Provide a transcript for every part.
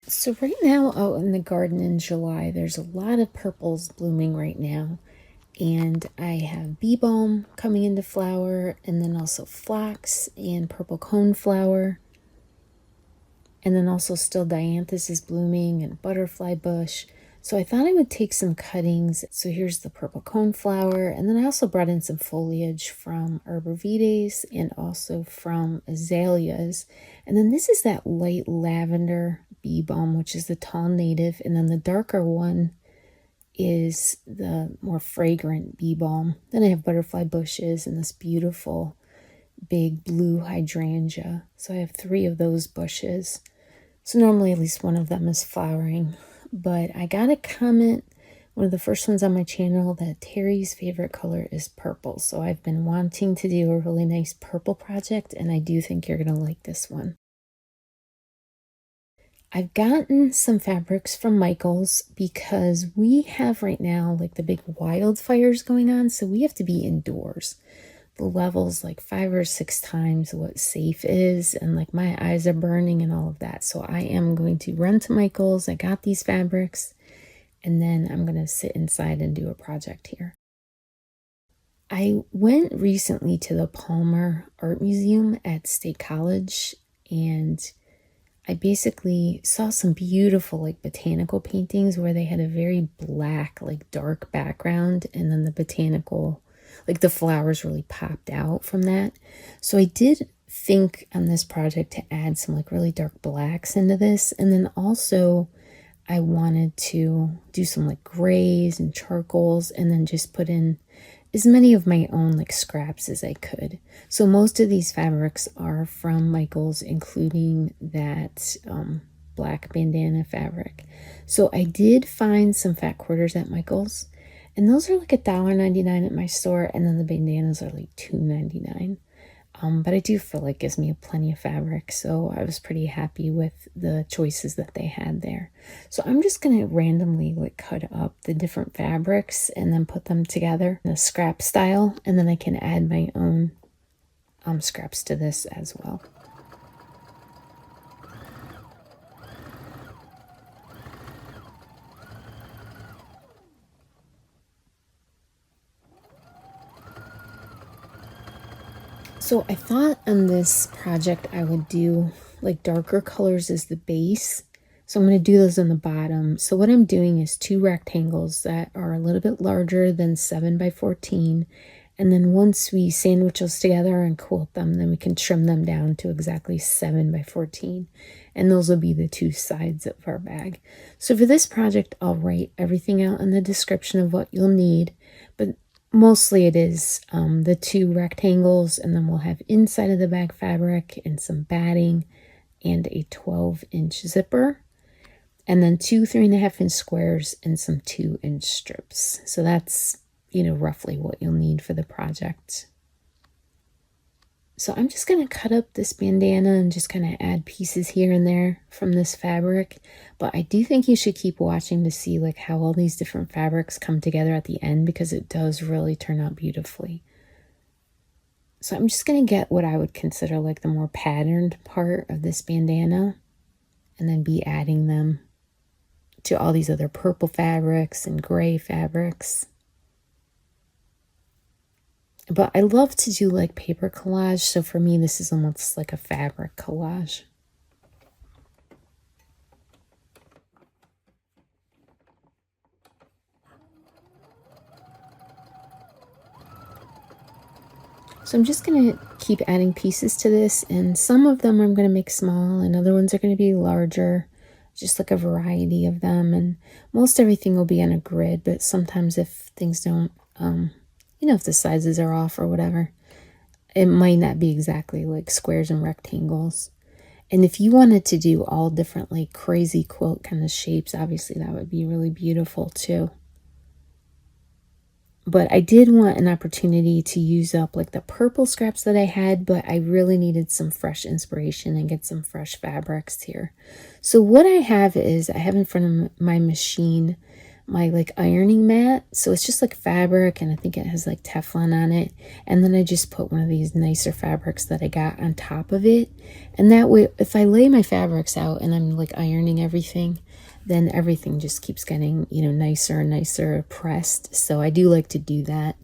So right now out in the garden in July, there's a lot of purples blooming right now. And I have bee balm coming into flower, and then also phlox and purple coneflower. And then also still dianthus is blooming and butterfly bush. So I thought I would take some cuttings. So here's the purple coneflower. And then I also brought in some foliage from arborvitaes and also from azaleas. And then this is that light lavender bee balm, which is the tall native. And then the darker one is the more fragrant bee balm. Then I have butterfly bushes and this beautiful big blue hydrangea. So I have 3 of those bushes. So normally at least one of them is flowering. But I got a comment, one of the first ones on my channel, that Terry's favorite color is purple. So I've been wanting to do a really nice purple project, and I do think you're going to like this one. I've gotten some fabrics from Michael's because we have right now like the big wildfires going on, so we have to be indoors. The levels like 5 or 6 times what safe is, and like my eyes are burning and all of that. So I am going to run to Michael's. I got these fabrics, and then I'm going to sit inside and do a project here. I went recently to the Palmer Art Museum at State College, and I basically saw some beautiful like botanical paintings where they had a very black, like dark background, and then the botanical, like the flowers really popped out from that. So I did think on this project to add some like really dark blacks into this. And then also I wanted to do some like grays and charcoals, and then just put in as many of my own like scraps as I could. So most of these fabrics are from Michael's, including that black bandana fabric. So I did find some fat quarters at Michael's, and those are like $1.99 at my store, and then the bandanas are like $2.99. But I do feel like it gives me plenty of fabric, so I was pretty happy with the choices that they had there. So I'm just going to randomly like cut up the different fabrics and then put them together in a scrap style, and then I can add my own scraps to this as well. So I thought on this project I would do like darker colors as the base. So I'm going to do those on the bottom. So what I'm doing is 2 rectangles that are a little bit larger than 7 by 14. And then once we sandwich those together and quilt them, then we can trim them down to exactly 7 by 14. And those will be the 2 sides of our bag. So for this project, I'll write everything out in the description of what you'll need. But mostly it is the 2 rectangles, and then we'll have inside of the bag fabric and some batting and a 12-inch zipper, and then 2 3.5-inch squares and some 2-inch strips. So that's, you know, roughly what you'll need for the project. So I'm just going to cut up this bandana and just kind of add pieces here and there from this fabric. But I do think you should keep watching to see like how all these different fabrics come together at the end, because it does really turn out beautifully. So I'm just going to get what I would consider like the more patterned part of this bandana, and then be adding them to all these other purple fabrics and gray fabrics. But I love to do like paper collage, so for me this is almost like a fabric collage. So I'm just going to keep adding pieces to this, and some of them I'm going to make small and other ones are going to be larger, just like a variety of them. And most everything will be on a grid, but sometimes if things don't, you know, if the sizes are off or whatever, it might not be exactly like squares and rectangles. And if you wanted to do all different like crazy quilt kind of shapes, obviously that would be really beautiful too. But I did want an opportunity to use up like the purple scraps that I had, but I really needed some fresh inspiration and get some fresh fabrics here. So what I have is, I have in front of my machine my like ironing mat. So it's just like fabric, and I think it has like Teflon on it. And then I just put one of these nicer fabrics that I got on top of it. And that way, if I lay my fabrics out and I'm like ironing everything, then everything just keeps getting, you know, nicer and nicer pressed. So I do like to do that.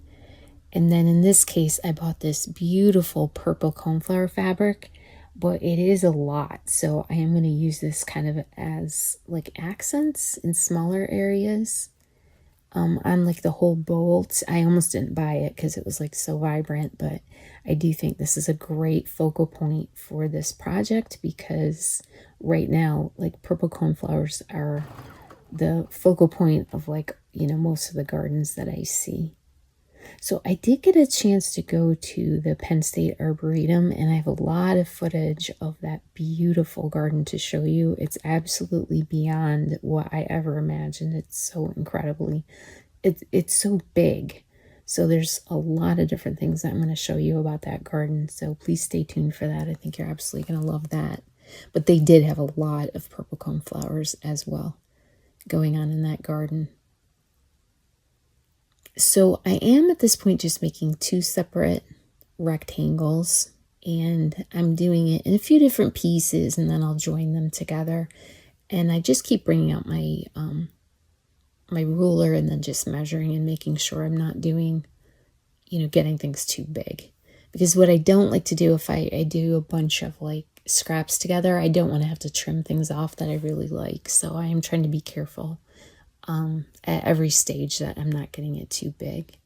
And then in this case, I bought this beautiful purple coneflower fabric, but it is a lot. So I am going to use this kind of as like accents in smaller areas. On like the whole bolt. I almost didn't buy it because it was like so vibrant, but I do think this is a great focal point for this project because right now, like purple coneflowers are the focal point of like, you know, most of the gardens that I see. So I did get a chance to go to the Penn State Arboretum, and I have a lot of footage of that beautiful garden to show you. It's absolutely beyond what I ever imagined. It's so incredibly, it's so big. So there's a lot of different things that I'm going to show you about that garden. So please stay tuned for that. I think you're absolutely going to love that. But they did have a lot of purple cone flowers as well going on in that garden. So I am at this point just making 2 separate rectangles, and I'm doing it in a few different pieces, and then I'll join them together. And I just keep bringing out my my ruler and then just measuring and making sure I'm not doing, you know, getting things too big. Because what I don't like to do if I do a bunch of like scraps together, I don't want to have to trim things off that I really like. So I am trying to be careful at every stage that I'm not getting it too big.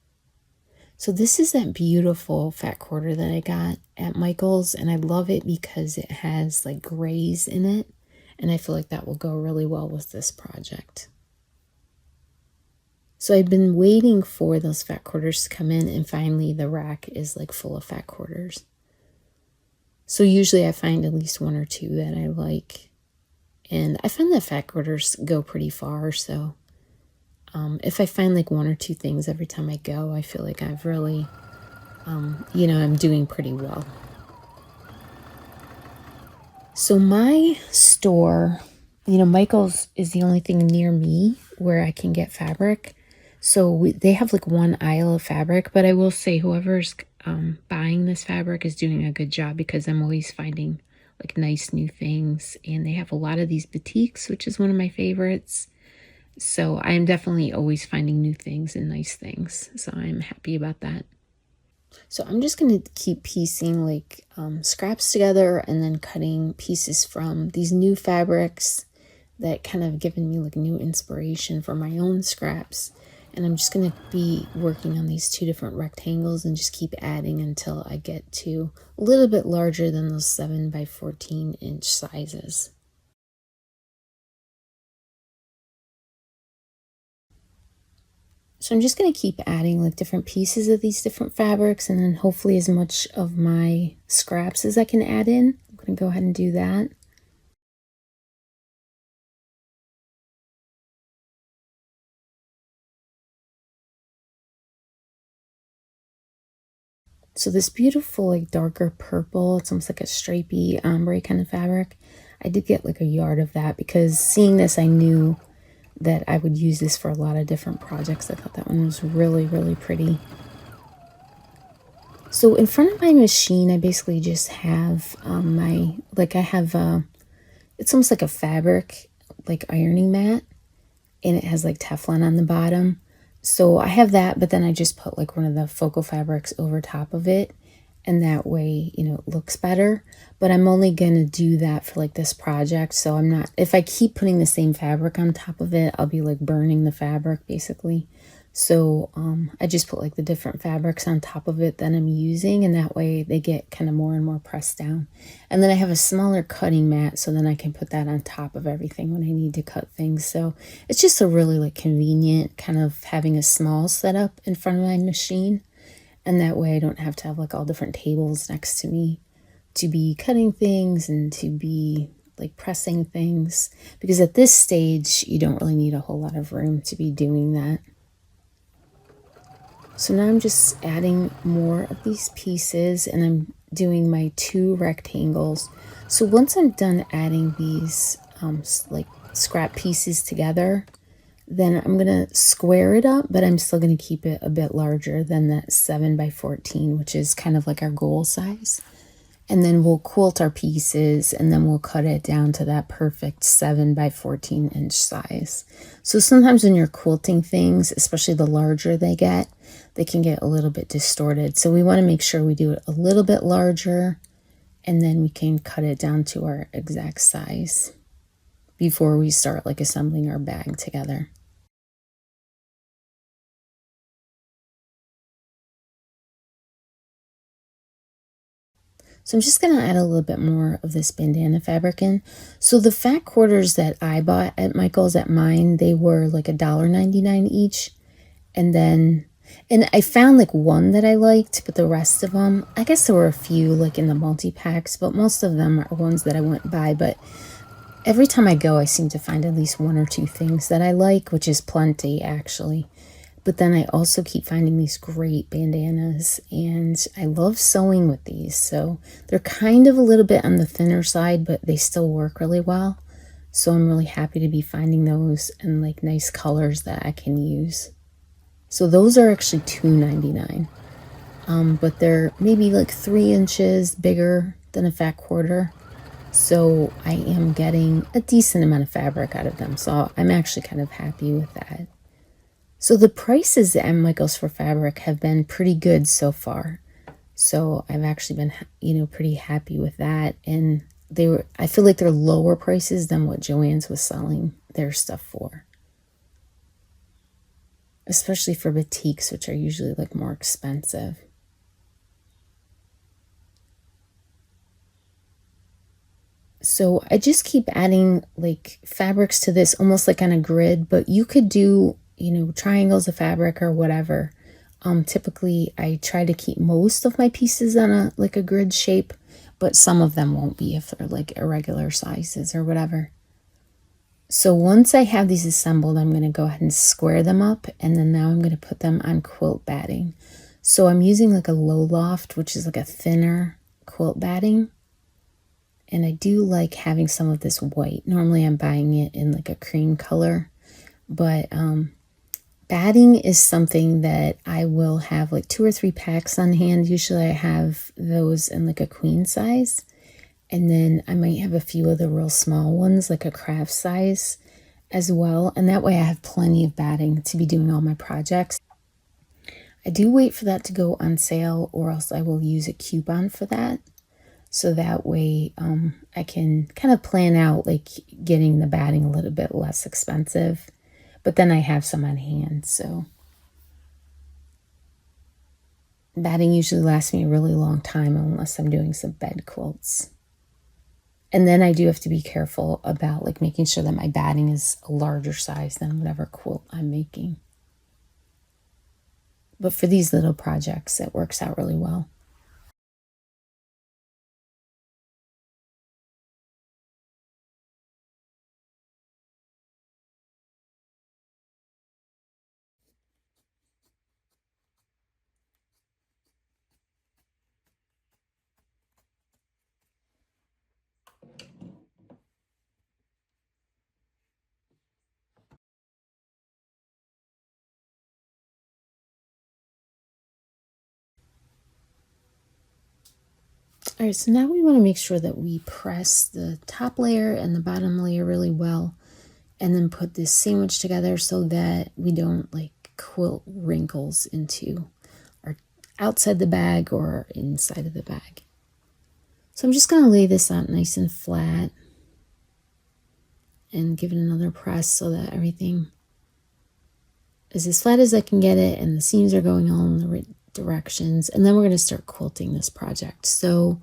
So this is that beautiful fat quarter that I got at Michael's, and I love it because it has like grays in it, and I feel like that will go really well with this project. So I've been waiting for those fat quarters to come in, and finally the rack is like full of fat quarters. So usually I find at least 1 or 2 that I like, and I find that fat quarters go pretty far. So if I find like 1 or 2 things every time I go, I feel like I've really, you know, I'm doing pretty well. So my store, you know, Michael's is the only thing near me where I can get fabric. So they have like 1 aisle of fabric, but I will say whoever's buying this fabric is doing a good job because I'm always finding like nice new things. And they have a lot of these boutiques, which is one of my favorites. So I'm definitely always finding new things and nice things. So I'm happy about that. So I'm just going to keep piecing like scraps together and then cutting pieces from these new fabrics that kind of given me like new inspiration for my own scraps. And I'm just going to be working on these 2 different rectangles and just keep adding until I get to a little bit larger than those 7 by 14 inch sizes. So I'm just going to keep adding like different pieces of these different fabrics, and then hopefully as much of my scraps as I can add in. I'm going to go ahead and do that. So this beautiful like darker purple, it's almost like a stripy ombre kind of fabric. I did get like a yard of that because seeing this, I knew that I would use this for a lot of different projects. I thought that one was really, really pretty. So in front of my machine, I basically just have it's almost like a fabric, like ironing mat, and it has like Teflon on the bottom. So I have that, but then I just put like one of the focal fabrics over top of it, and that way, you know, it looks better. But I'm only going to do that for like this project. So I'm not, if I keep putting the same fabric on top of it, I'll be like burning the fabric basically. So I just put like the different fabrics on top of it that I'm using, and that way they get kind of more and more pressed down. And then I have a smaller cutting mat, so then I can put that on top of everything when I need to cut things. So it's just a really like convenient kind of having a small setup in front of my machine. And that way I don't have to have like all different tables next to me to be cutting things and to be like pressing things. Because at this stage, you don't really need a whole lot of room to be doing that. So now I'm just adding more of these pieces, and I'm doing my 2 rectangles. So once I'm done adding these like scrap pieces together, Then I'm going to square it up, but I'm still going to keep it a bit larger than that 7 by 14, which is kind of like our goal size. And then we'll quilt our pieces, and then we'll cut it down to that perfect 7 by 14 inch size. So sometimes when you're quilting things, especially the larger they can get a little bit distorted. So we want to make sure we do it a little bit larger, and then we can cut it down to our exact size before we start like assembling our bag together. So I'm just going to add a little bit more of this bandana fabric in. So the fat quarters that I bought at Michael's at mine, they were like $1.99 each. And I found like one that I liked, but the rest of them, I guess there were a few like in the multi-packs, but most of them are ones that I wouldn't buy. But every time I go, I seem to find at least one or two things that I like, which is plenty actually. But then I also keep finding these great bandanas, and I love sewing with these. So they're kind of a little bit on the thinner side, but they still work really well. So I'm really happy to be finding those and like nice colors that I can use. So those are actually $2.99. But they're maybe like 3 inches bigger than a fat quarter. So I am getting a decent amount of fabric out of them. So I'm actually kind of happy with that. So the prices at Michael's for fabric have been pretty good so far. So I've actually been, pretty happy with that. And I feel like they're lower prices than what Joann's was selling their stuff for. Especially for boutiques, which are usually like more expensive. So I just keep adding like fabrics to this almost like on a grid, but you could do, triangles of fabric or whatever. Typically I try to keep most of my pieces on a grid shape, but some of them won't be if they're like irregular sizes or whatever. So once I have these assembled, I'm going to go ahead and square them up, and then now I'm going to put them on quilt batting. So I'm using like a low loft, which is like a thinner quilt batting. And I do like having some of this white. Normally I'm buying it in like a cream color, but batting is something that I will have like 2 or 3 packs on hand. Usually I have those in like a queen size. And then I might have a few of the real small ones, like a craft size as well. And that way I have plenty of batting to be doing all my projects. I do wait for that to go on sale, or else I will use a coupon for that. So that way I can kind of plan out like getting the batting a little bit less expensive. But then I have some on hand, so batting usually lasts me a really long time unless I'm doing some bed quilts. And then I do have to be careful about like making sure that my batting is a larger size than whatever quilt I'm making. But for these little projects, it works out really well. All right, so now we want to make sure that we press the top layer and the bottom layer really well, and then put this sandwich together so that we don't like quilt wrinkles into our outside the bag or inside of the bag. So I'm just going to lay this out nice and flat and give it another press so that everything is as flat as I can get it and the seams are going all in the right directions. And then we're going to start quilting this project. So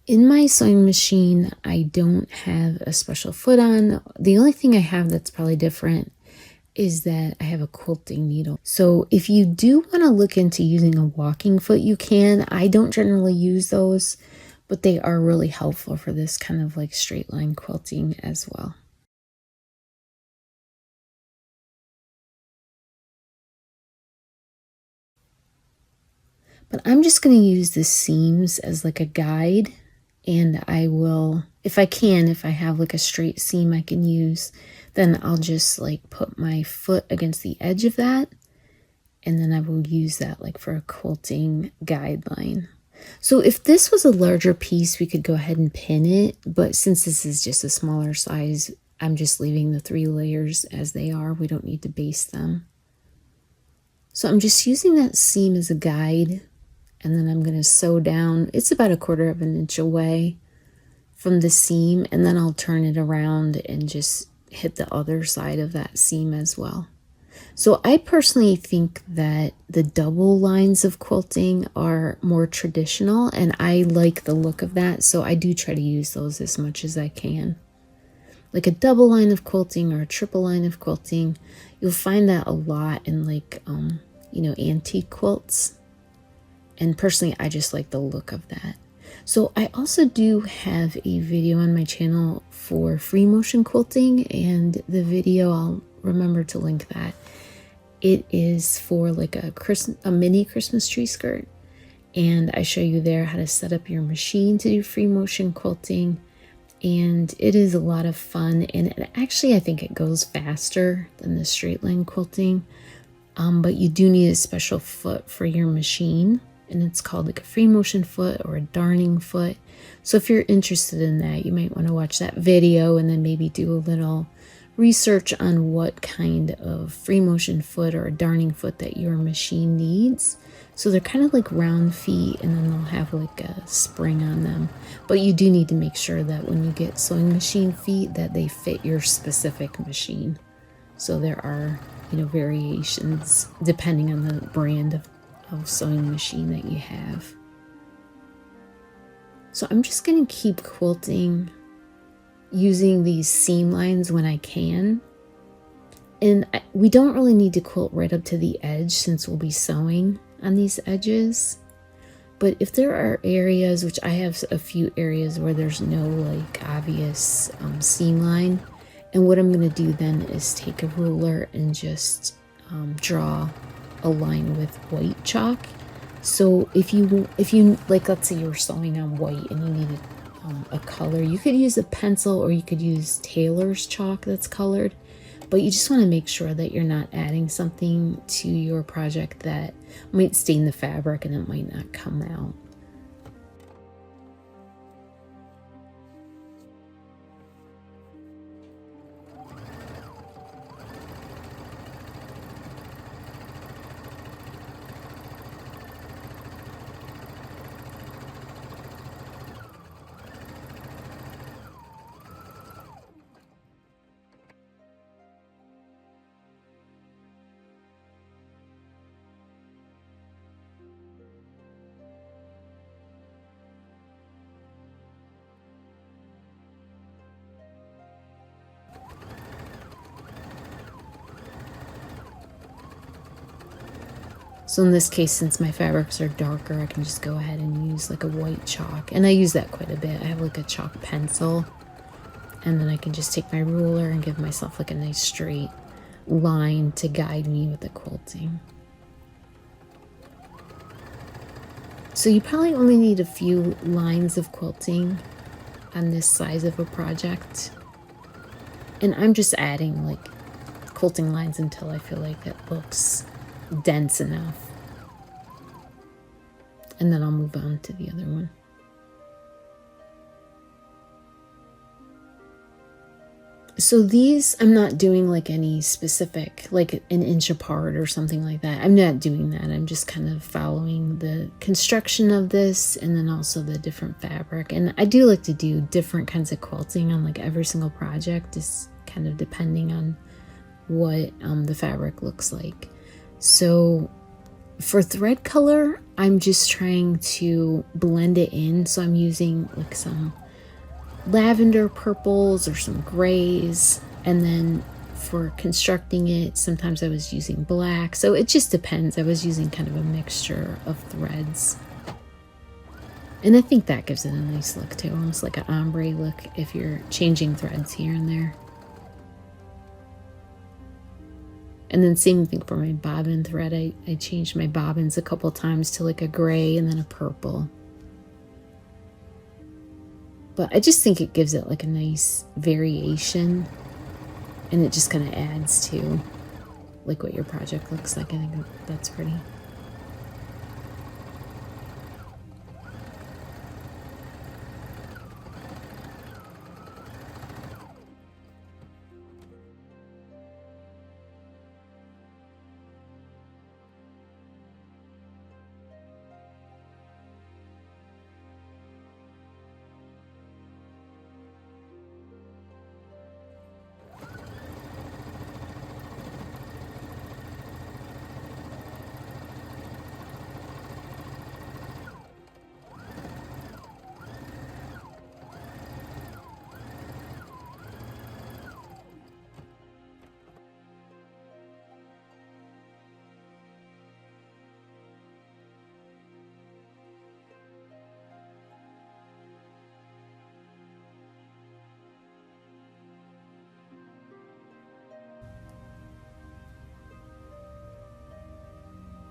in my sewing machine, I don't have a special foot on. The only thing I have that's probably different is that I have a quilting needle. So if you do want to look into using a walking foot, you can. I don't generally use those, but they are really helpful for this kind of like straight line quilting as well. But I'm just going to use the seams as like a guide And I will, if I can, if I have like a straight seam I can use, then I'll just like put my foot against the edge of that, and then I will use that like for a quilting guideline. So if this was a larger piece, we could go ahead and pin it, but since this is just a smaller size, I'm just leaving the 3 layers as they are. We don't need to baste them. So I'm just using that seam as a guide, and then I'm going to sew down. It's about 1/4 of an inch away from the seam, and then I'll turn it around and just hit the other side of that seam as well. So I personally think that the double lines of quilting are more traditional, and I like the look of that, so I do try to use those as much as I can. Like a double line of quilting or a triple line of quilting, you'll find that a lot in like, antique quilts. And personally, I just like the look of that. So I also do have a video on my channel for free motion quilting, and the video, I'll remember to link that. It is for like a mini Christmas tree skirt, and I show you there how to set up your machine to do free motion quilting, and it is a lot of fun, and I think it goes faster than the straight line quilting, but you do need a special foot for your machine, and it's called like a free motion foot or a darning foot. So if you're interested in that, you might want to watch that video and then maybe do a little research on what kind of free motion foot or a darning foot that your machine needs. So they're kind of like round feet, and then they'll have like a spring on them. But you do need to make sure that when you get sewing machine feet that they fit your specific machine. So there are, variations depending on the brand of sewing machine that you have. So I'm just going to keep quilting using these seam lines when I can. And we don't really need to quilt right up to the edge since we'll be sewing on these edges. But if there are areas, which I have a few areas where there's no like obvious seam line, and what I'm going to do then is take a ruler and just draw a line with white chalk. So if you like, let's say you were sewing on white and you needed a color, you could use a pencil or you could use Taylor's chalk that's colored, but you just want to make sure that you're not adding something to your project that might stain the fabric and it might not come out. So in this case, since my fabrics are darker, I can just go ahead and use like a white chalk. And I use that quite a bit. I have like a chalk pencil. And then I can just take my ruler and give myself like a nice straight line to guide me with the quilting. So you probably only need a few lines of quilting on this size of a project. And I'm just adding like quilting lines until I feel like it looks dense enough, and then I'll move on to the other one. So these, I'm not doing like any specific, like an inch apart or something like that. I'm not doing that. I'm just kind of following the construction of this and then also the different fabric. And I do like to do different kinds of quilting on like every single project, just kind of depending on what the fabric looks like. So for thread color, I'm just trying to blend it in. So I'm using like some lavender purples or some grays. And then for constructing it, sometimes I was using black. So it just depends. I was using kind of a mixture of threads. And I think that gives it a nice look too, almost like an ombre look if you're changing threads here and there. And then same thing for my bobbin thread. I changed my bobbins a couple times to like a gray and then a purple. But I just think it gives it like a nice variation, and it just kind of adds to like what your project looks like. I think that's pretty.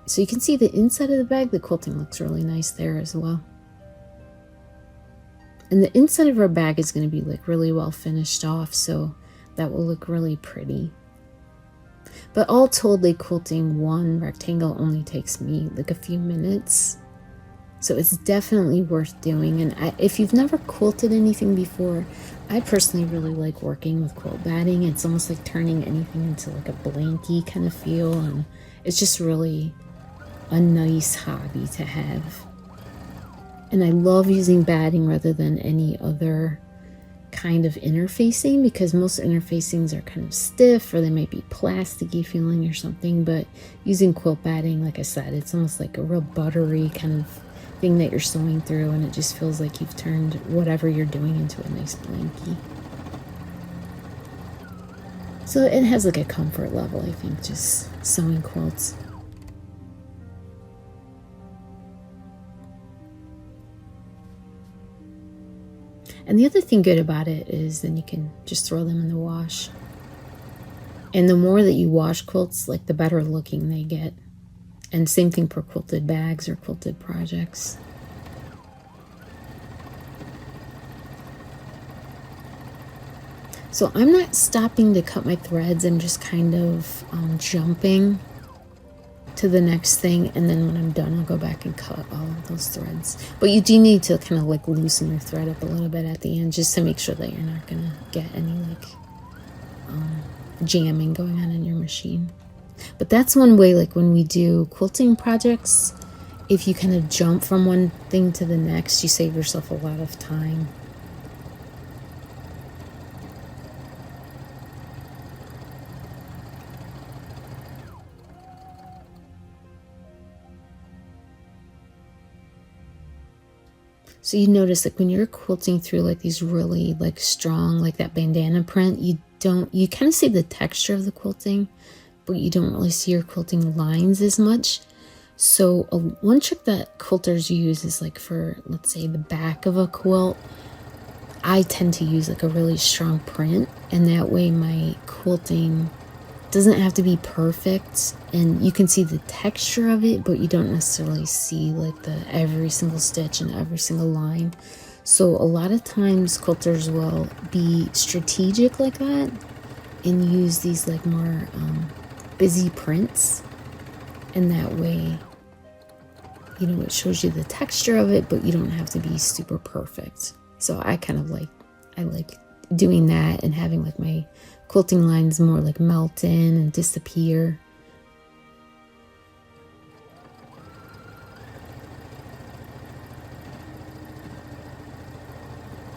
So you can see the inside of the bag, the quilting looks really nice there as well. And the inside of our bag is going to be like really well finished off, so that will look really pretty. But all told, like quilting one rectangle only takes me like a few minutes. So it's definitely worth doing. And if you've never quilted anything before, I personally really like working with quilt batting. It's almost like turning anything into like a blankie kind of feel. And it's just really a nice hobby to have. And I love using batting rather than any other kind of interfacing, because most interfacings are kind of stiff or they might be plasticky feeling or something. But using quilt batting, like I said, it's almost like a real buttery kind of thing that you're sewing through, and it just feels like you've turned whatever you're doing into a nice blankie. So it has like a comfort level, I think, just sewing quilts. And the other thing good about it is then you can just throw them in the wash. And the more that you wash quilts, like the better looking they get. And same thing for quilted bags or quilted projects. So I'm not stopping to cut my threads. I'm just kind of jumping to the next thing, and then when I'm done, I'll go back and cut all of those threads. But you do need to kind of like loosen your thread up a little bit at the end, just to make sure that you're not gonna get any like jamming going on in your machine. But that's one way, like when we do quilting projects, if you kind of jump from one thing to the next, you save yourself a lot of time. So you notice like when you're quilting through like these really like strong, like that bandana print, you kind of see the texture of the quilting, but you don't really see your quilting lines as much. So one trick that quilters use is like for, let's say, the back of a quilt, I tend to use like a really strong print, and that way my quilting doesn't have to be perfect, and you can see the texture of it, but you don't necessarily see like the every single stitch and every single line. So a lot of times quilters will be strategic like that and use these like more busy prints, and that way, you know, it shows you the texture of it, but you don't have to be super perfect. So I kind of like doing that and having like my quilting lines more like melt in and disappear.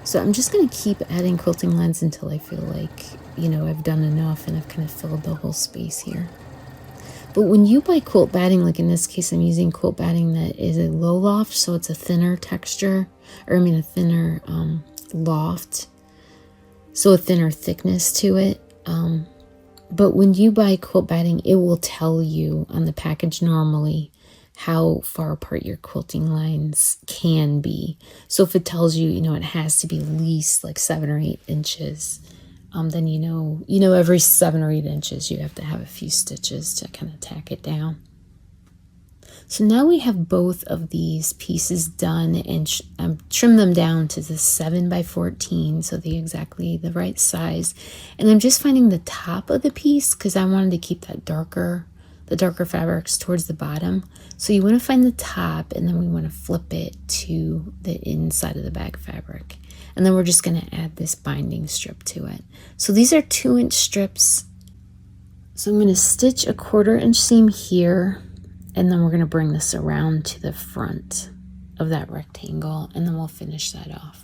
So I'm just going to keep adding quilting lines until I feel like, you know, I've done enough and I've kind of filled the whole space here. But when you buy quilt batting, like in this case, I'm using quilt batting that is a low loft, so it's a thinner texture, or I mean a thinner loft, so a thinner thickness to it. But when you buy quilt batting, it will tell you on the package normally how far apart your quilting lines can be. So if it tells you, you know, it has to be at least like 7 or 8 inches, then you know every 7 or 8 inches you have to have a few stitches to kind of tack it down. So now we have both of these pieces done, and trim them down to the 7 by 14, so exactly the right size. And I'm just finding the top of the piece because I wanted to keep that the darker fabrics towards the bottom. So you want to find the top, and then we want to flip it to the inside of the bag fabric. And then we're just going to add this binding strip to it. So these are 2-inch strips. So I'm going to stitch a 1/4 inch seam here, and then we're going to bring this around to the front of that rectangle, and then we'll finish that off.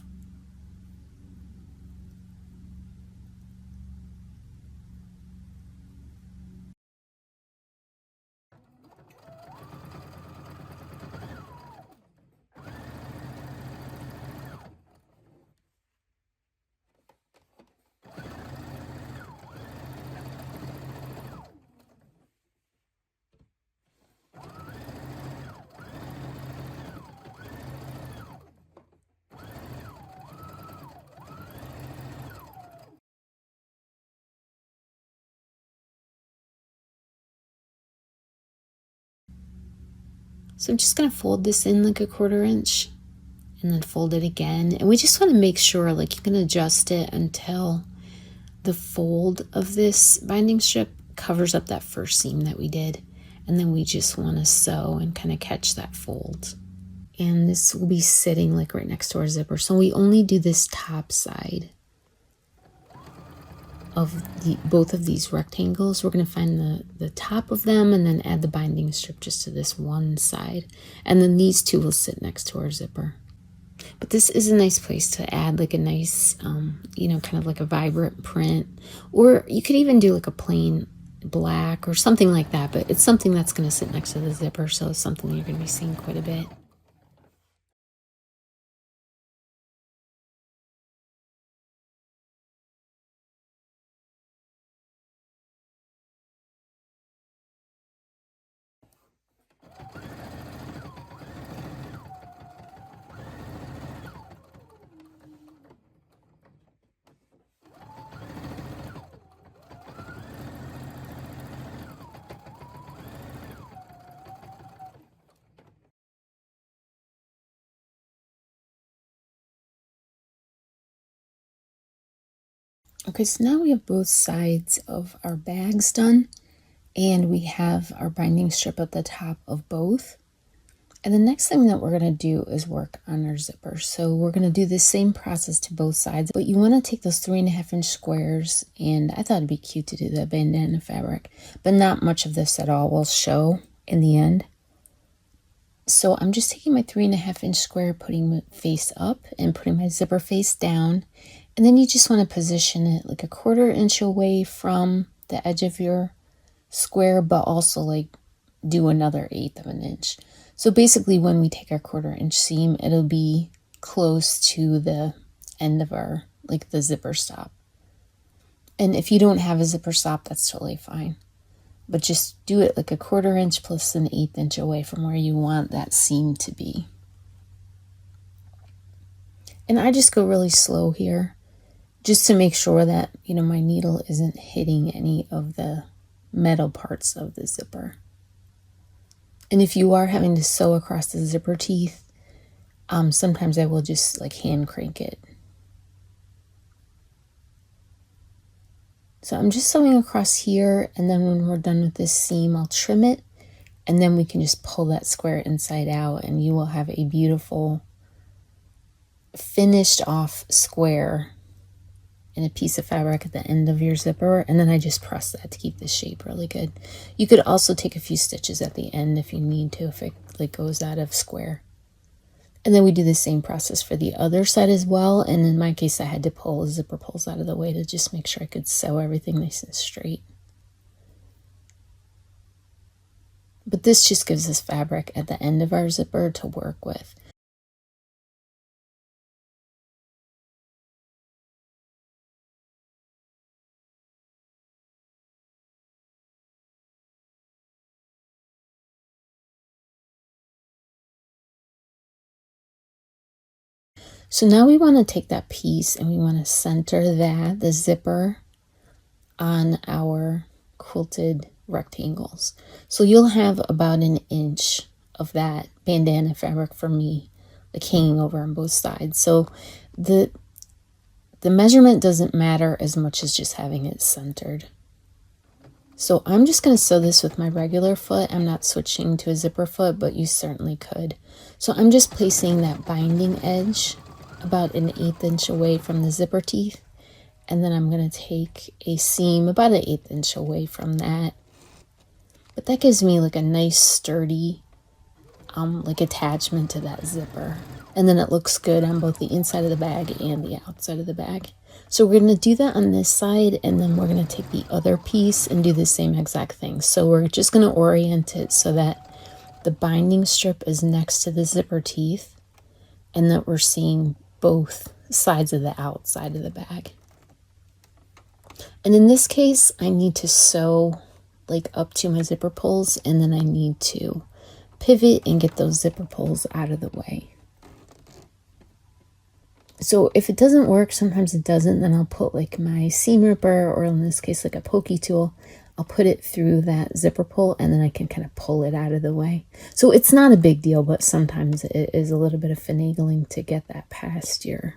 So I'm just going to fold this in like a 1/4 inch and then fold it again. And we just want to make sure, like, you can adjust it until the fold of this binding strip covers up that first seam that we did. And then we just want to sew and kind of catch that fold. And this will be sitting like right next to our zipper. So we only do this top side of both of these rectangles. We're going to find the top of them and then add the binding strip just to this one side. And then these two will sit next to our zipper. But this is a nice place to add like a nice, kind of like a vibrant print. Or you could even do like a plain black or something like that. But it's something that's going to sit next to the zipper. So it's something you're going to be seeing quite a bit. Okay, so now we have both sides of our bags done, and we have our binding strip at the top of both. And the next thing that we're going to do is work on our zipper. So we're going to do the same process to both sides, but you want to take those 3.5 inch squares, and I thought it'd be cute to do the bandana fabric, but not much of this at all will show in the end. So I'm just taking my 3.5 inch square, putting it face up and putting my zipper face down. And then you just want to position it like a 1/4 inch away from the edge of your square, but also like do another 1/8 of an inch. So basically when we take our 1/4 inch seam, it'll be close to the end of our, like the zipper stop. And if you don't have a zipper stop, that's totally fine. But just do it like a 1/4 inch plus an 1/8 inch away from where you want that seam to be. And I just go really slow here, just to make sure that, my needle isn't hitting any of the metal parts of the zipper. And if you are having to sew across the zipper teeth, sometimes I will just like hand crank it. So I'm just sewing across here, and then when we're done with this seam, I'll trim it, and then we can just pull that square inside out, and you will have a beautiful finished off square in a piece of fabric at the end of your zipper. And then I just press that to keep the shape really good. You could also take a few stitches at the end if you need to, if it like goes out of square. And then we do the same process for the other side as well. And in my case, I had to pull zipper pulls out of the way to just make sure I could sew everything nice and straight. But this just gives us fabric at the end of our zipper to work with. So now we want to take that piece and we want to center the zipper on our quilted rectangles. So you'll have about 1 inch of that bandana fabric for me, like hanging over on both sides. So the measurement doesn't matter as much as just having it centered. So I'm just going to sew this with my regular foot. I'm not switching to a zipper foot, but you certainly could. So I'm just placing that binding edge about an 1/8 inch away from the zipper teeth. And then I'm going to take a seam about an 1/8 inch away from that. But that gives me like a nice sturdy like attachment to that zipper. And then it looks good on both the inside of the bag and the outside of the bag. So we're going to do that on this side, and then we're going to take the other piece and do the same exact thing. So we're just going to orient it so that the binding strip is next to the zipper teeth and that we're seeing both sides of the outside of the bag. And in this case, I need to sew like up to my zipper pulls, and then I need to pivot and get those zipper pulls out of the way. So if it doesn't work, sometimes it doesn't, then I'll put like my seam ripper, or in this case like a pokey tool, I'll put it through that zipper pull, and then I can kind of pull it out of the way. So it's not a big deal, but sometimes it is a little bit of finagling to get that past your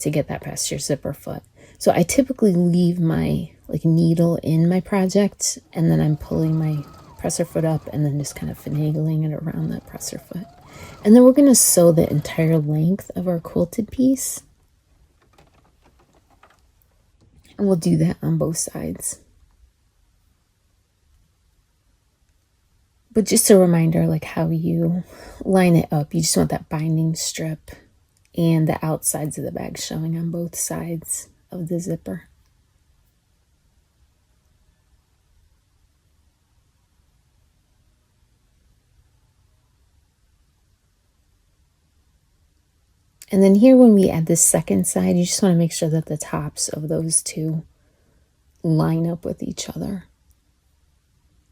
zipper foot. So I typically leave my like needle in my project, and then I'm pulling my presser foot up and then just kind of finagling it around that presser foot. And then we're going to sew the entire length of our quilted piece. And we'll do that on both sides. But just a reminder, like how you line it up, you just want that binding strip and the outsides of the bag showing on both sides of the zipper. And then here when we add this second side, you just want to make sure that the tops of those two line up with each other.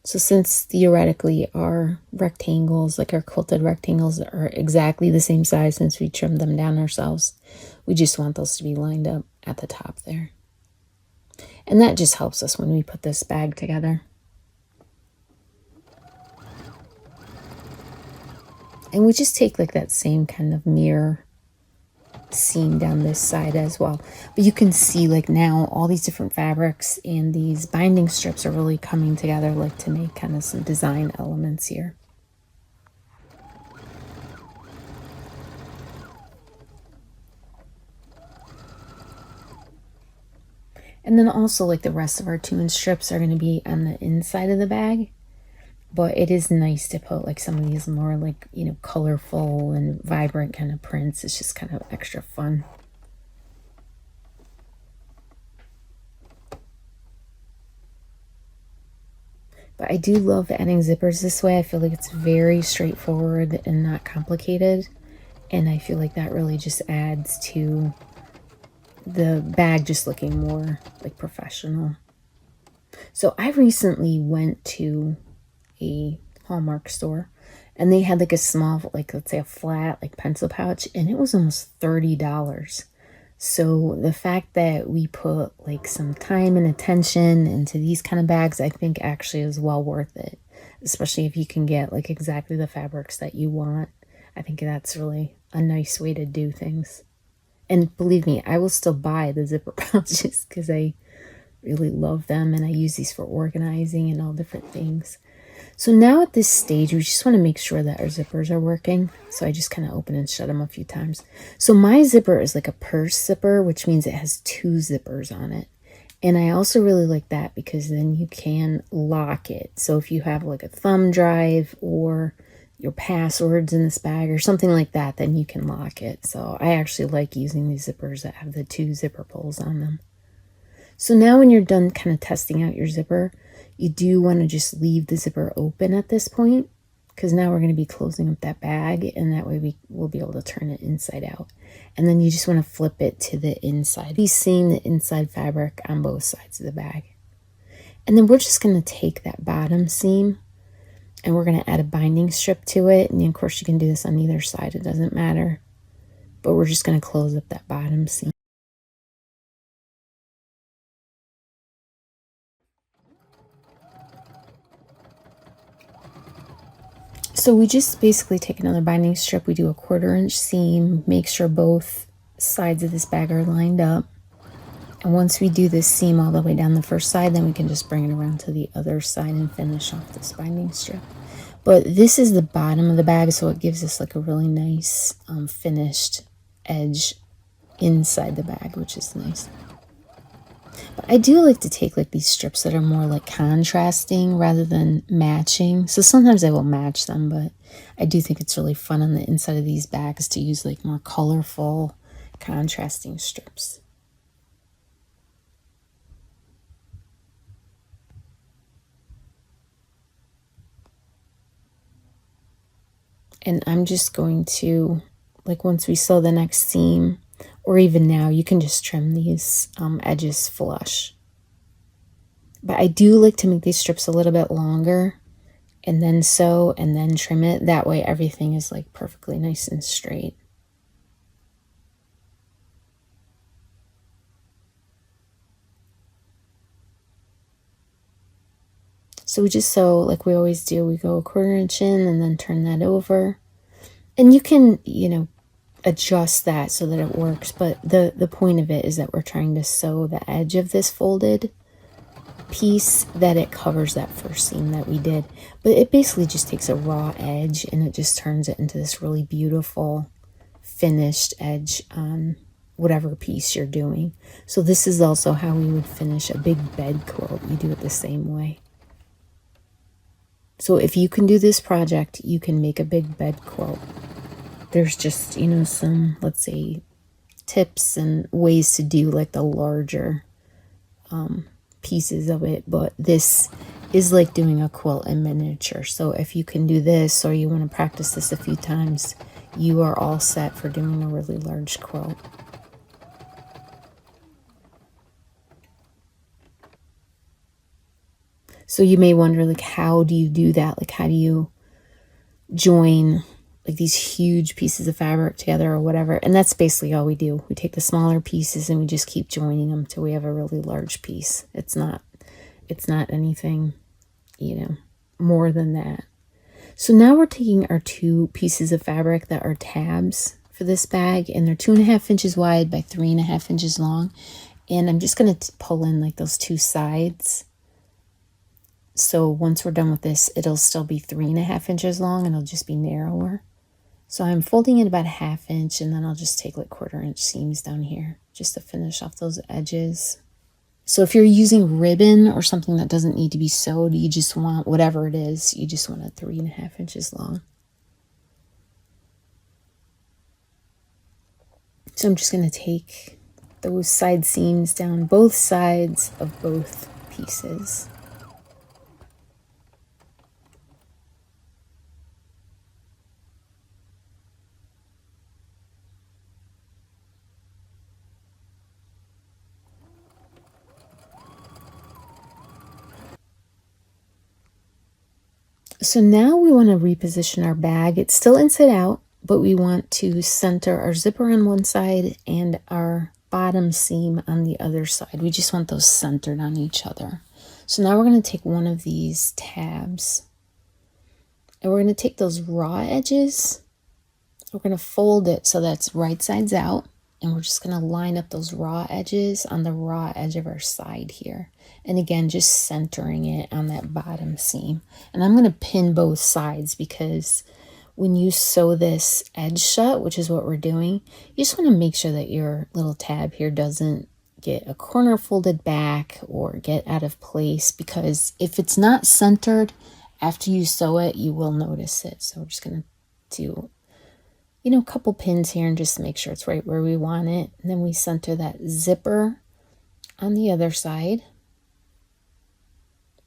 So since theoretically our rectangles, like our quilted rectangles, are exactly the same size since we trimmed them down ourselves, we just want those to be lined up at the top there. And that just helps us when we put this bag together. And we just take like that same kind of mirror seam down this side as well. But you can see like now all these different fabrics and these binding strips are really coming together, like to make kind of some design elements here. And then also like the rest of our 2-inch strips are going to be on the inside of the bag. But it is nice to put like some of these more like, you know, colorful and vibrant kind of prints. It's just kind of extra fun. But I do love adding zippers this way. I feel like it's very straightforward and not complicated. And I feel like that really just adds to the bag just looking more like professional. So I recently went to a Hallmark store, and they had like a small, like let's say a flat like pencil pouch, and it was almost $30. So the fact that we put like some time and attention into these kind of bags, I think actually is well worth it, especially if you can get like exactly the fabrics that you want. I think that's really a nice way to do things. And believe me, I will still buy the zipper pouches because I really love them, and I use these for organizing and all different things. So now at this stage, we just want to make sure that our zippers are working. So I just kind of open and shut them a few times. So my zipper is like a purse zipper, which means it has 2 zippers on it. And I also really like that because then you can lock it. So if you have like a thumb drive or your passwords in this bag or something like that, then you can lock it. So I actually like using these zippers that have the 2 zipper pulls on them. So now when you're done kind of testing out your zipper, you do want to just leave the zipper open at this point, because now we're going to be closing up that bag, and that way we will be able to turn it inside out. And then you just want to flip it to the inside. Be seeing the inside fabric on both sides of the bag. And then we're just going to take that bottom seam and we're going to add a binding strip to it. And of course you can do this on either side, it doesn't matter. But we're just going to close up that bottom seam. So we just basically take another binding strip, we do a 1/4 inch seam, make sure both sides of this bag are lined up. And once we do this seam all the way down the first side, then we can just bring it around to the other side and finish off this binding strip. But this is the bottom of the bag, so it gives us like a really nice finished edge inside the bag, which is nice. But I do like to take like these strips that are more like contrasting rather than matching. So sometimes I will match them, but I do think it's really fun on the inside of these bags to use like more colorful contrasting strips. And I'm just going to, like once we sew the next seam, or even now, you can just trim these edges flush. But I do like to make these strips a little bit longer and then sew and then trim it. That way everything is like perfectly nice and straight. So we just sew like we always do. We go a 1/4 inch in and then turn that over. And you can, you know, adjust that so that it works. But the point of it is that we're trying to sew the edge of this folded piece that it covers that first seam that we did. But it basically just takes a raw edge and it just turns it into this really beautiful finished edge on whatever piece you're doing. So this is also how we would finish a big bed quilt. You do it the same way. So if you can do this project, you can make a big bed quilt. There's just, you know, some, let's say, tips and ways to do like the larger pieces of it, but this is like doing a quilt in miniature. So if you can do this, or you want to practice this a few times, you are all set for doing a really large quilt. So you may wonder, like, how do you do that? Like, how do you join like these huge pieces of fabric together or whatever? And that's basically all we do. We take the smaller pieces and we just keep joining them till we have a really large piece. It's not anything, you know, more than that. So now we're taking our 2 pieces of fabric that are tabs for this bag, and they're 2.5 inches wide by 3.5 inches long. And I'm just going to pull in like those 2 sides. So once we're done with this, it'll still be 3.5 inches long and it'll just be narrower. So I'm folding it about 1/2 inch, and then I'll just take like 1/4 inch seams down here just to finish off those edges. So if you're using ribbon or something that doesn't need to be sewed, you just want whatever it is, you just want it 3.5 inches long. So I'm just going to take those side seams down both sides of both pieces. So now we want to reposition our bag. It's still inside out, but we want to center our zipper on one side and our bottom seam on the other side. We just want those centered on each other. So now we're going to take one of these tabs and we're going to take those raw edges. We're going to fold it so that's right sides out. And we're just going to line up those raw edges on the raw edge of our side here. And again, just centering it on that bottom seam. And I'm going to pin both sides because when you sew this edge shut, which is what we're doing, you just want to make sure that your little tab here doesn't get a corner folded back or get out of place, because if it's not centered after you sew it, you will notice it. So we're just going to do, you know, a couple pins here and just make sure it's right where we want it. And then we center that zipper on the other side.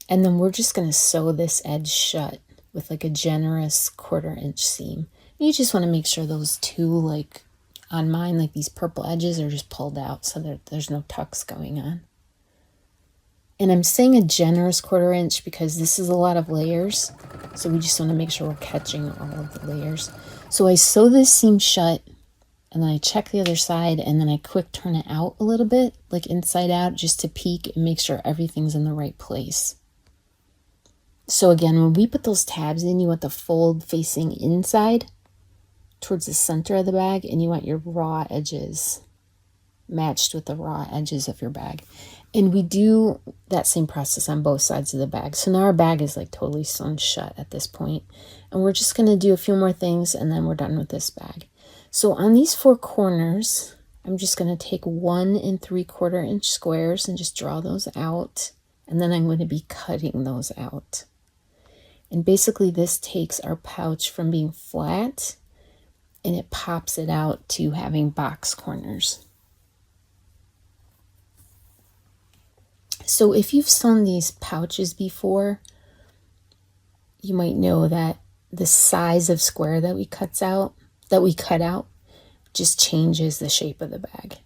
And then we're just going to sew this edge shut with like a generous 1/4 inch seam. You just want to make sure those 2, like on mine, like these purple edges are just pulled out so that there's no tucks going on. And I'm saying a generous 1/4 inch because this is a lot of layers. So we just want to make sure we're catching all of the layers. So I sew this seam shut and then I check the other side and then I quick turn it out a little bit, like inside out, just to peek and make sure everything's in the right place. So again, when we put those tabs in, you want the fold facing inside towards the center of the bag, and you want your raw edges matched with the raw edges of your bag. And we do that same process on both sides of the bag. So now our bag is like totally sewn shut at this point. And we're just going to do a few more things and then we're done with this bag. So on these 4 corners, I'm just going to take 1 3/4 inch squares and just draw those out. And then I'm going to be cutting those out. And basically this takes our pouch from being flat and it pops it out to having box corners. So if you've sewn these pouches before, you might know that the size of square that we cut out just changes the shape of the bag.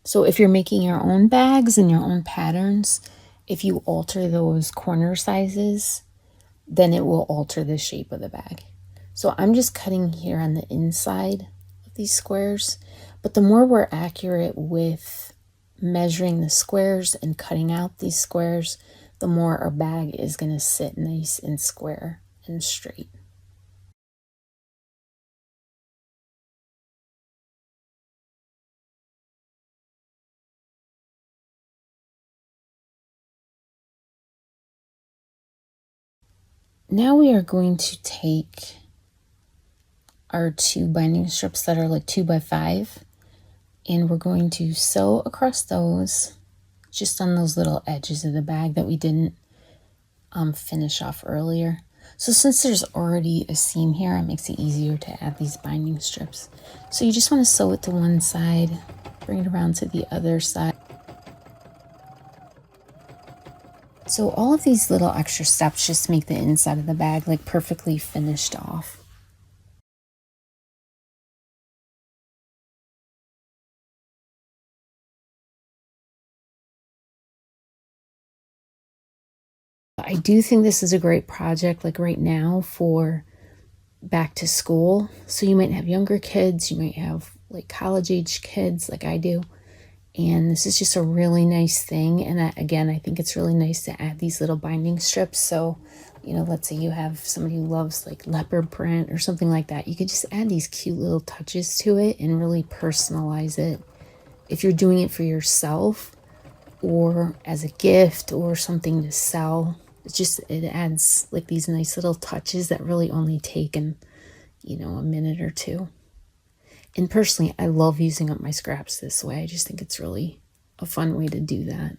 So if you're making your own bags and your own patterns, if you alter those corner sizes, then it will alter the shape of the bag. So I'm just cutting here on the inside of these squares, but the more we're accurate with measuring the squares and cutting out these squares, the more our bag is going to sit nice and square and straight. Now we are going to take our 2 binding strips that are like 2 by 5, and we're going to sew across those just on those little edges of the bag that we didn't finish off earlier. So since there's already a seam here, it makes it easier to add these binding strips. So you just want to sew it to one side, bring it around to the other side. So all of these little extra steps just make the inside of the bag like perfectly finished off. I do think this is a great project like right now for back to school. So you might have younger kids, you might have like college age kids like I do. And this is just a really nice thing. And again, I think it's really nice to add these little binding strips. So, you know, let's say you have somebody who loves like leopard print or something like that. You could just add these cute little touches to it and really personalize it. If you're doing it for yourself or as a gift or something to sell, it adds like these nice little touches that really only take a minute or two. And personally, I love using up my scraps this way. I just think it's really a fun way to do that.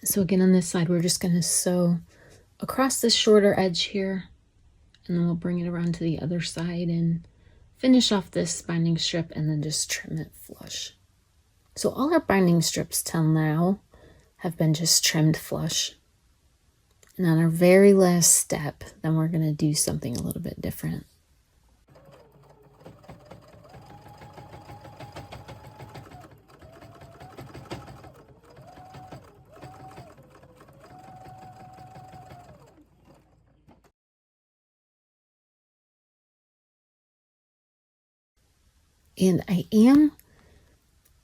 So again, on this side, we're just going to sew across this shorter edge here, and then we'll bring it around to the other side and finish off this binding strip and then just trim it flush. So all our binding strips till now have been just trimmed flush. And on our very last step, then we're going to do something a little bit different. And I am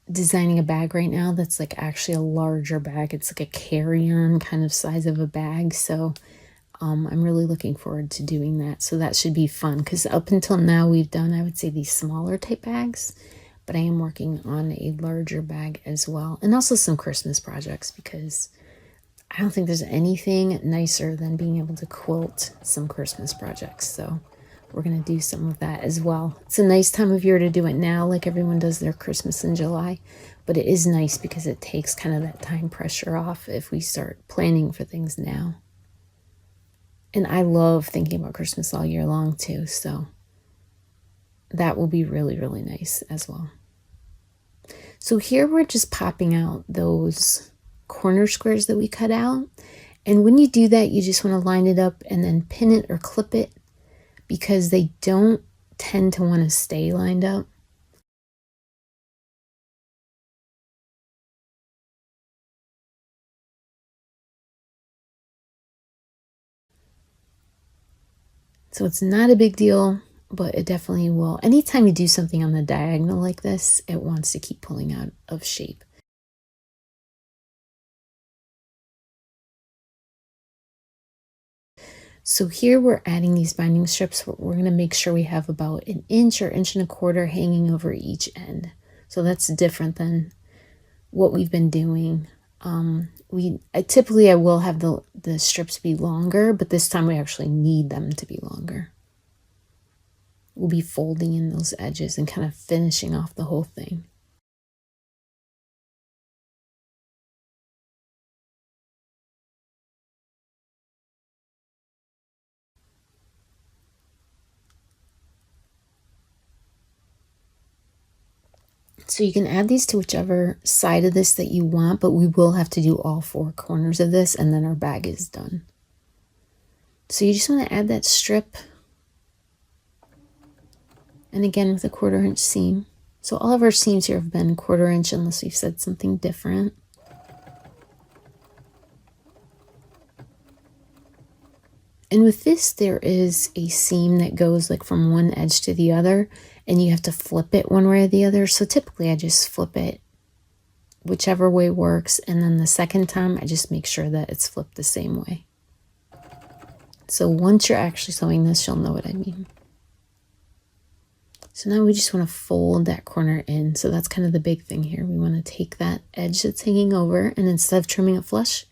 designing a bag right now that's like actually a larger bag. It's like a carry-on kind of size of a bag. So I'm really looking forward to doing that. So that should be fun because up until now we've done, I would say, these smaller type bags, but I am working on a larger bag as well. And also some Christmas projects because I don't think there's anything nicer than being able to quilt some Christmas projects. So we're going to do some of that as well. It's a nice time of year to do it now, like everyone does their Christmas in July. But it is nice because it takes kind of that time pressure off if we start planning for things now. And I love thinking about Christmas all year long too. So that will be really, really nice as well. So here we're just popping out those corner squares that we cut out. And when you do that, you just want to line it up and then pin it or clip it because they don't tend to want to stay lined up. So it's not a big deal, but it definitely will. Anytime you do something on the diagonal like this, it wants to keep pulling out of shape. So here we're adding these binding strips. We're going to make sure we have about an inch or inch and a quarter hanging over each end. So that's different than what we've been doing. Typically I will have the strips be longer, but this time we actually need them to be longer. We'll be folding in those edges and kind of finishing off the whole thing. So you can add these to whichever side of this that you want, but we will have to do all 4 corners of this and then our bag is done. So you just want to add that strip, and again with a 1/4 inch seam. So all of our seams here have been 1/4 inch unless we've said something different. And with this, there is a seam that goes like from one edge to the other, and you have to flip it one way or the other. So typically I just flip it whichever way works, and then the second time I just make sure that it's flipped the same way. So once you're actually sewing this, you'll know what I mean. So now we just want to fold that corner in. So that's kind of the big thing here. We want to take that edge that's hanging over, and instead of trimming it flush,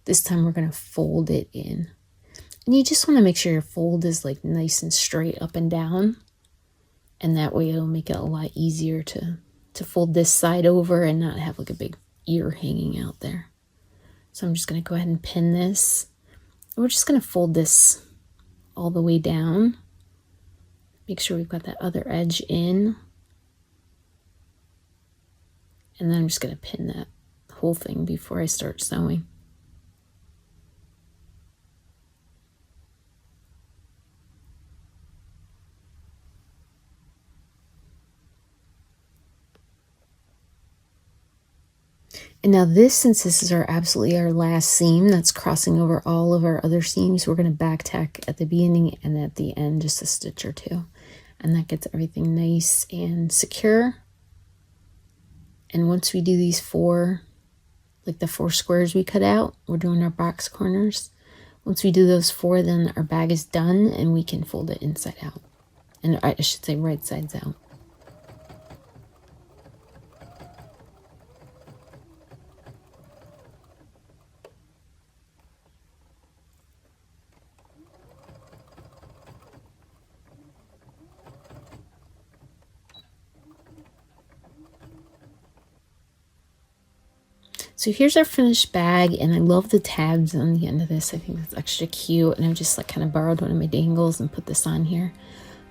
this time we're going to fold it in. And you just want to make sure your fold is like nice and straight up and down. And that way it'll make it a lot easier to fold this side over and not have like a big ear hanging out there. So I'm just going to go ahead and pin this. We're just going to fold this all the way down. Make sure we've got that other edge in. And then I'm just going to pin that whole thing before I start sewing. And now this, since this is absolutely our last seam that's crossing over all of our other seams, we're going to back tack at the beginning and at the end just a stitch or 2. And that gets everything nice and secure. And once we do these 4, like the 4 squares we cut out, we're doing our box corners. Once we do those 4, then our bag is done and we can fold it inside out. And I should say right sides out. So here's our finished bag, and I love the tabs on the end of this. I think that's extra cute, and I've just like kind of borrowed one of my dangles and put this on here.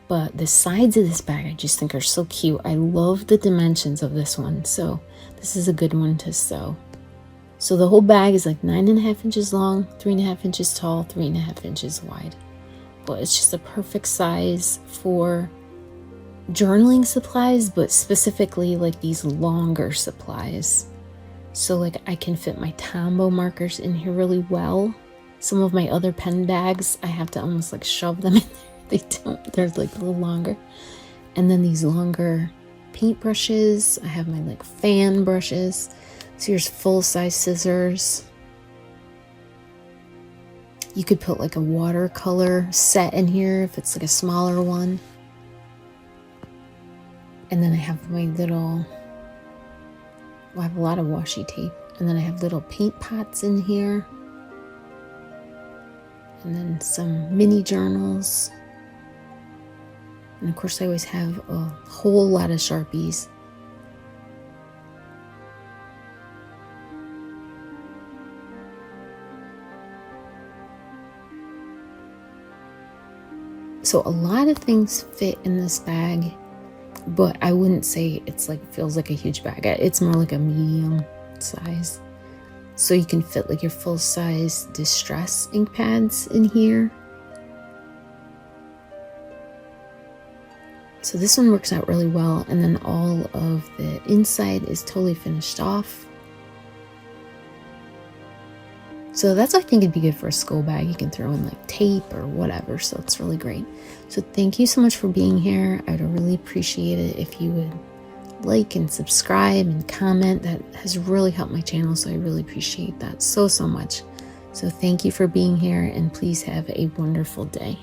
But the sides of this bag I just think are so cute. I love the dimensions of this one, so this is a good one to sew. So the whole bag is like 9.5 inches long, 3.5 inches tall, 3.5 inches wide. But it's just a perfect size for journaling supplies, but specifically like these longer supplies. So like I can fit my Tombow markers in here really well. Some of my other pen bags, I have to almost like shove them in there. They don't, they're like a little longer. And then these longer paint brushes. I have my like fan brushes. So here's full-size scissors. You could put like a watercolor set in here if it's like a smaller one. And then I have my little, well, I have a lot of washi tape. And then I have little paint pots in here. And then some mini journals. And of course I always have a whole lot of Sharpies. So a lot of things fit in this bag, but I wouldn't say it's like, feels like a huge bag. It's more like a medium size. So you can fit like your full-size distress ink pads in here. So this one works out really well, and then all of the inside is totally finished off. So that's, I think it'd be good for a school bag. You can throw in like tape or whatever. So it's really great. So thank you so much for being here. I'd really appreciate it if you would like and subscribe and comment. That has really helped my channel. So I really appreciate that so much. So thank you for being here, and please have a wonderful day.